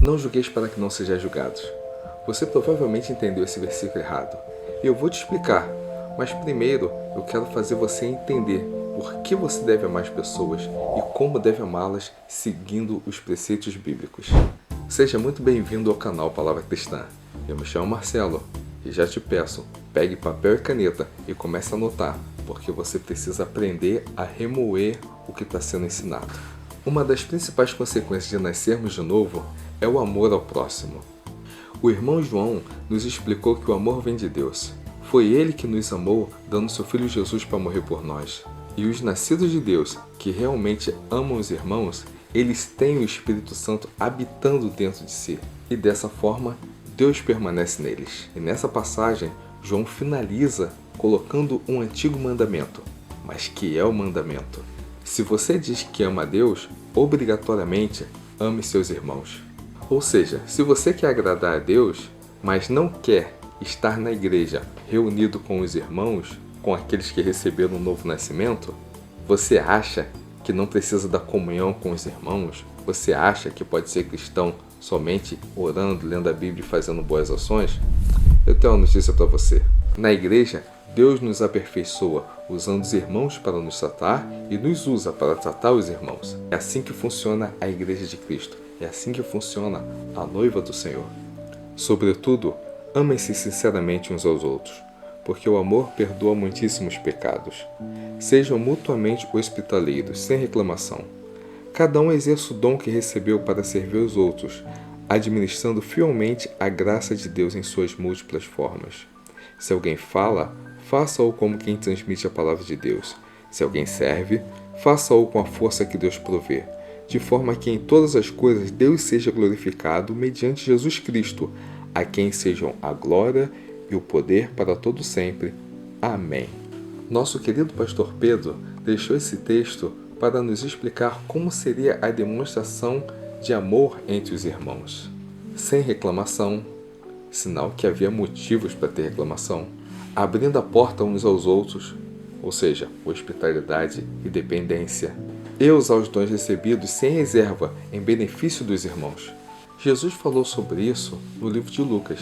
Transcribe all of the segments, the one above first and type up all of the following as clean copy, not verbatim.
Não julgueis para que não sejais julgados. Você provavelmente entendeu esse versículo errado. E eu vou te explicar, mas primeiro eu quero fazer você entender por que você deve amar as pessoas e como deve amá-las seguindo os preceitos bíblicos. Seja muito bem-vindo ao canal Palavra Cristã. Eu me chamo Marcelo e já te peço, pegue papel e caneta e comece a anotar, porque você precisa aprender a remoer o que está sendo ensinado. Uma das principais consequências de nascermos de novo é o amor ao próximo. O irmão João nos explicou que o amor vem de Deus. Foi Ele que nos amou, dando seu Filho Jesus para morrer por nós. E os nascidos de Deus, que realmente amam os irmãos, eles têm o Espírito Santo habitando dentro de si. E dessa forma, Deus permanece neles. E nessa passagem, João finaliza colocando um antigo mandamento. Mas que é o mandamento? Se você diz que ama a Deus, obrigatoriamente ame seus irmãos. Ou seja, se você quer agradar a Deus, mas não quer estar na igreja reunido com os irmãos, com aqueles que receberam um novo nascimento, você acha que não precisa da comunhão com os irmãos? Você acha que pode ser cristão somente orando, lendo a Bíblia e fazendo boas ações? Eu tenho uma notícia para você. Na igreja, Deus nos aperfeiçoa usando os irmãos para nos tratar e nos usa para tratar os irmãos. É assim que funciona a igreja de Cristo. É assim que funciona a noiva do Senhor. Sobretudo, amem-se sinceramente uns aos outros, porque o amor perdoa muitíssimos pecados. Sejam mutuamente hospitaleiros, sem reclamação. Cada um exerça o dom que recebeu para servir os outros, administrando fielmente a graça de Deus em suas múltiplas formas. Se alguém fala, faça-o como quem transmite a palavra de Deus. Se alguém serve, faça-o com a força que Deus provê, de forma que em todas as coisas Deus seja glorificado mediante Jesus Cristo, a quem sejam a glória e o poder para todo sempre. Amém. Nosso querido pastor Pedro deixou esse texto para nos explicar como seria a demonstração de amor entre os irmãos. Sem reclamação, sinal que havia motivos para ter reclamação, abrindo a porta uns aos outros, ou seja, hospitalidade e dependência, e usar os dons recebidos sem reserva em benefício dos irmãos. Jesus falou sobre isso no livro de Lucas.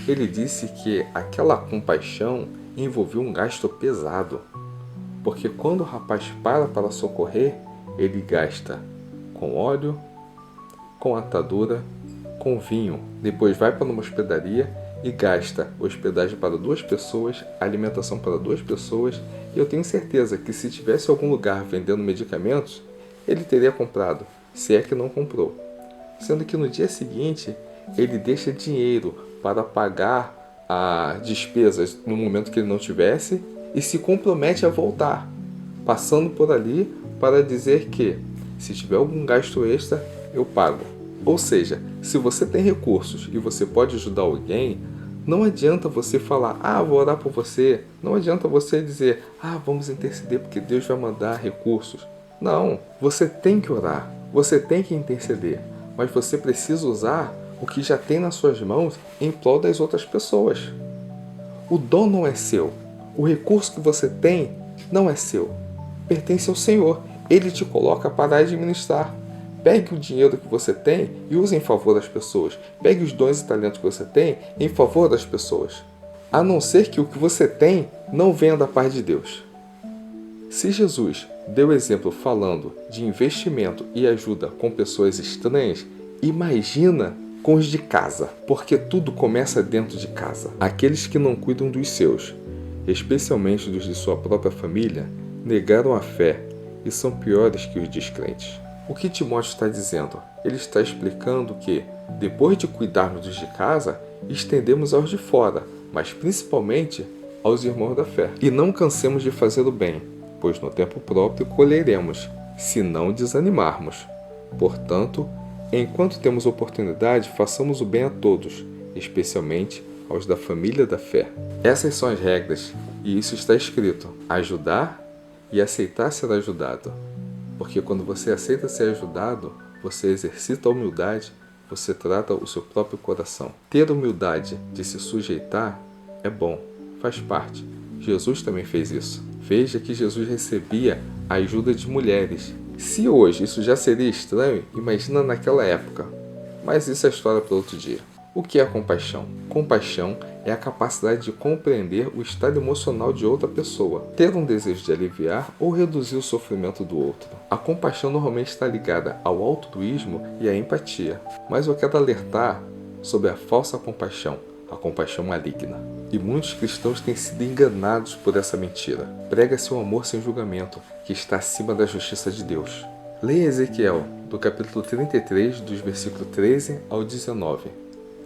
Ele disse que aquela compaixão envolveu um gasto pesado, porque quando o rapaz para socorrer, ele gasta com óleo, com atadura, com vinho. Depois vai para uma hospedaria e gasta hospedagem para 2 pessoas, alimentação para 2 pessoas. E eu tenho certeza que se tivesse algum lugar vendendo medicamentos, ele teria comprado, se é que não comprou. Sendo que no dia seguinte, ele deixa dinheiro para pagar as despesas no momento que ele não tivesse e se compromete a voltar, passando por ali para dizer que, se tiver algum gasto extra, eu pago. Ou seja, se você tem recursos e você pode ajudar alguém, não adianta você falar, vou orar por você. Não adianta você dizer, vamos interceder porque Deus vai mandar recursos. Não, você tem que orar, você tem que interceder, mas você precisa usar o que já tem nas suas mãos em prol das outras pessoas. O dom não é seu, o recurso que você tem não é seu, pertence ao Senhor. Ele te coloca para administrar. Pegue o dinheiro que você tem e use em favor das pessoas. Pegue os dons e talentos que você tem em favor das pessoas. A não ser que o que você tem não venha da parte de Deus. Se Jesus deu exemplo falando de investimento e ajuda com pessoas estranhas, imagina com os de casa, porque tudo começa dentro de casa. Aqueles que não cuidam dos seus, especialmente dos de sua própria família, negaram a fé e são piores que os descrentes. O que Timóteo está dizendo? Ele está explicando que, depois de cuidarmos dos de casa, estendemos aos de fora, mas principalmente aos irmãos da fé. E não cansemos de fazer o bem, pois no tempo próprio colheremos, se não desanimarmos. Portanto, enquanto temos oportunidade, façamos o bem a todos, especialmente aos da família da fé. Essas são as regras, e isso está escrito: ajudar e aceitar ser ajudado. Porque quando você aceita ser ajudado, você exercita a humildade, você trata o seu próprio coração. Ter humildade de se sujeitar é bom, faz parte. Jesus também fez isso. Veja que Jesus recebia a ajuda de mulheres. Se hoje isso já seria estranho, imagina naquela época. Mas isso é história para outro dia. O que é a compaixão? Compaixão é a capacidade de compreender o estado emocional de outra pessoa, ter um desejo de aliviar ou reduzir o sofrimento do outro. A compaixão normalmente está ligada ao altruísmo e à empatia, mas eu quero alertar sobre a falsa compaixão, a compaixão maligna. E muitos cristãos têm sido enganados por essa mentira. Prega-se um amor sem julgamento, que está acima da justiça de Deus. Leia Ezequiel, do capítulo 33, dos versículos 13 ao 19.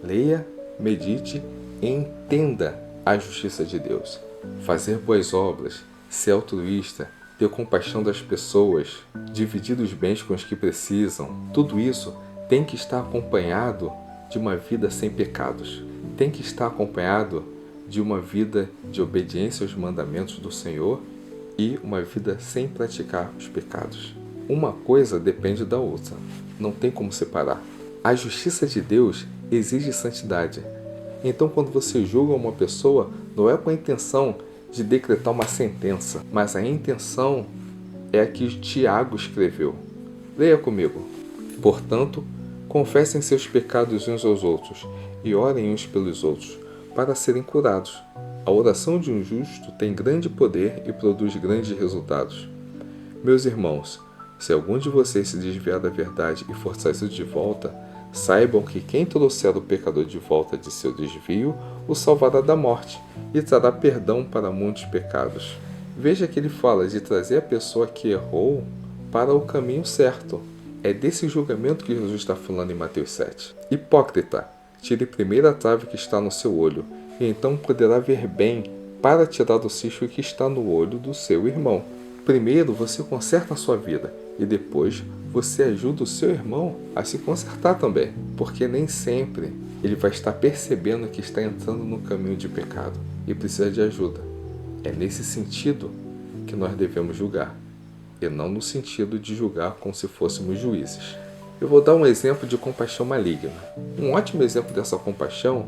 Leia, medite e entenda a justiça de Deus. Fazer boas obras, ser altruísta, ter compaixão das pessoas, dividir os bens com os que precisam, tudo isso tem que estar acompanhado de uma vida sem pecados. Tem que estar acompanhado de uma vida de obediência aos mandamentos do Senhor e uma vida sem praticar os pecados. Uma coisa depende da outra, não tem como separar. A justiça de Deus exige santidade. Então, quando você julga uma pessoa, não é com a intenção de decretar uma sentença, mas a intenção é a que Tiago escreveu. Leia comigo. Portanto, confessem seus pecados uns aos outros e orem uns pelos outros, para serem curados. A oração de um justo tem grande poder e produz grandes resultados. Meus irmãos, se algum de vocês se desviar da verdade e for trazido de volta, saibam que quem trouxer o pecador de volta de seu desvio, o salvará da morte e trará perdão para muitos pecados. Veja que ele fala de trazer a pessoa que errou para o caminho certo. É desse julgamento que Jesus está falando em Mateus 7. Hipócrita, tire primeiro a trave que está no seu olho, e então poderá ver bem para tirar o cisco que está no olho do seu irmão. Primeiro você conserta a sua vida, e depois você ajuda o seu irmão a se consertar também, porque nem sempre ele vai estar percebendo que está entrando no caminho de pecado e precisa de ajuda. É nesse sentido que nós devemos julgar, e não no sentido de julgar como se fôssemos juízes. Eu vou dar um exemplo de compaixão maligna. Um ótimo exemplo dessa compaixão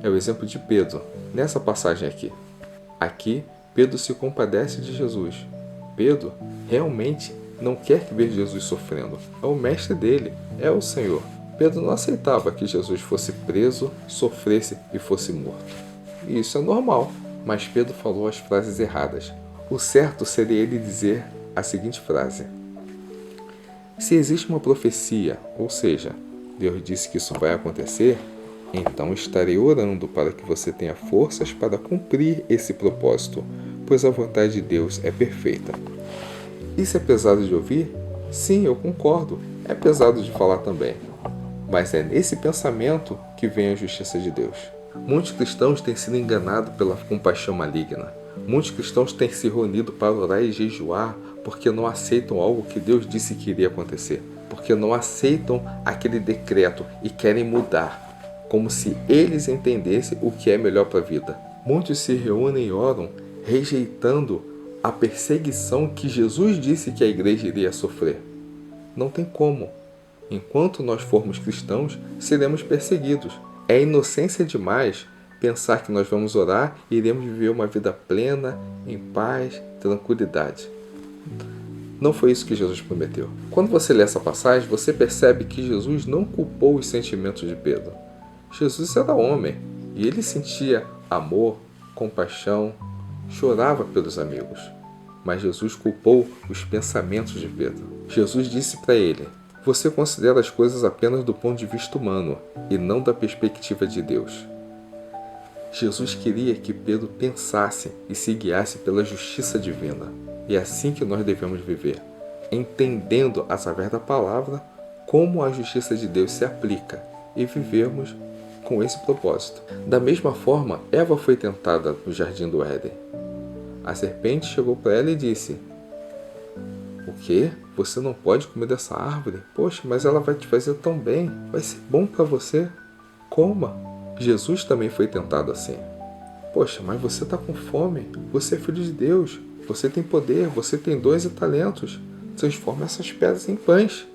é o exemplo de Pedro, nessa passagem aqui. Aqui, Pedro se compadece de Jesus. Pedro realmente não quer que veja Jesus sofrendo. É o mestre dele, é o Senhor. Pedro não aceitava que Jesus fosse preso, sofresse e fosse morto. E isso é normal, mas Pedro falou as frases erradas. O certo seria ele dizer a seguinte frase: se existe uma profecia, ou seja, Deus disse que isso vai acontecer, então estarei orando para que você tenha forças para cumprir esse propósito, pois a vontade de Deus é perfeita. Isso é pesado de ouvir? Sim, eu concordo. É pesado de falar também. Mas é nesse pensamento que vem a justiça de Deus. Muitos cristãos têm sido enganados pela compaixão maligna. Muitos cristãos têm se reunido para orar e jejuar porque não aceitam algo que Deus disse que iria acontecer. Porque não aceitam aquele decreto e querem mudar, como se eles entendessem o que é melhor para a vida. Muitos se reúnem e oram rejeitando a perseguição que Jesus disse que a igreja iria sofrer. Não tem como. Enquanto nós formos cristãos, seremos perseguidos. É inocência demais pensar que nós vamos orar e iremos viver uma vida plena, em paz, tranquilidade. Não foi isso que Jesus prometeu. Quando você lê essa passagem, você percebe que Jesus não culpou os sentimentos de Pedro. Jesus era homem e ele sentia amor, compaixão, chorava pelos amigos. Mas Jesus culpou os pensamentos de Pedro. Jesus disse para ele: você considera as coisas apenas do ponto de vista humano e não da perspectiva de Deus. Jesus queria que Pedro pensasse e se guiasse pela justiça divina. E é assim que nós devemos viver, entendendo através da palavra como a justiça de Deus se aplica e vivermos com esse propósito. Da mesma forma, Eva foi tentada no jardim do Éden. A serpente chegou para ela e disse: o quê? Você não pode comer dessa árvore? Poxa, mas ela vai te fazer tão bem. Vai ser bom para você. Coma. Jesus também foi tentado assim. Poxa, mas você está com fome. Você é filho de Deus. Você tem poder. Você tem dons e talentos. Transforme essas pedras em pães.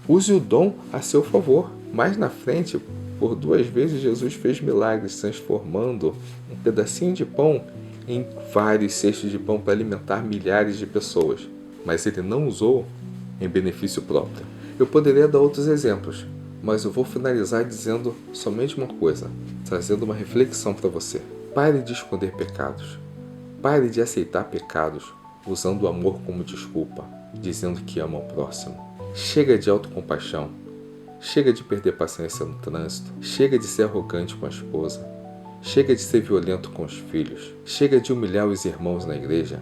Use o dom a seu favor. Mais na frente, por 2 vezes, Jesus fez milagres, transformando um pedacinho de pão em vários cestos de pão para alimentar milhares de pessoas. Mas ele não usou em benefício próprio. Eu poderia dar outros exemplos, mas eu vou finalizar dizendo somente uma coisa, trazendo uma reflexão para você. Pare de esconder pecados. Pare de aceitar pecados usando o amor como desculpa, dizendo que ama o próximo. Chega de autocompaixão. Chega de perder paciência no trânsito. Chega de ser arrogante com a esposa. Chega de ser violento com os filhos. Chega de humilhar os irmãos na igreja.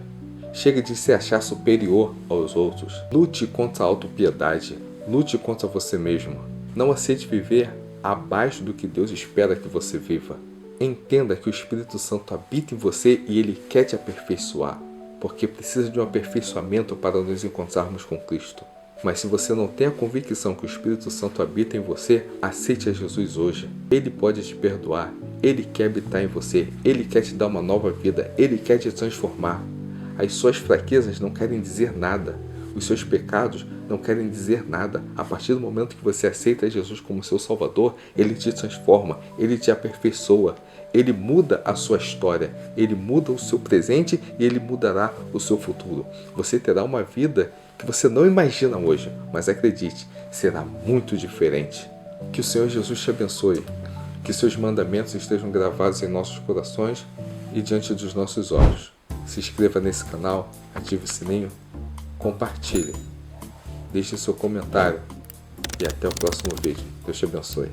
Chega de se achar superior aos outros. Lute contra a autopiedade. Lute contra você mesmo. Não aceite viver abaixo do que Deus espera que você viva. Entenda que o Espírito Santo habita em você e Ele quer te aperfeiçoar, porque precisa de um aperfeiçoamento para nos encontrarmos com Cristo. Mas se você não tem a convicção que o Espírito Santo habita em você, aceite a Jesus hoje. Ele pode te perdoar, Ele quer habitar em você, Ele quer te dar uma nova vida, Ele quer te transformar. As suas fraquezas não querem dizer nada, os seus pecados não querem dizer nada. A partir do momento que você aceita Jesus como seu Salvador, Ele te transforma, Ele te aperfeiçoa, Ele muda a sua história, Ele muda o seu presente e Ele mudará o seu futuro. Você terá uma vida que você não imagina hoje, mas acredite, será muito diferente. Que o Senhor Jesus te abençoe, que seus mandamentos estejam gravados em nossos corações e diante dos nossos olhos. Se inscreva nesse canal, ative o sininho, compartilhe, deixe seu comentário e até o próximo vídeo. Deus te abençoe.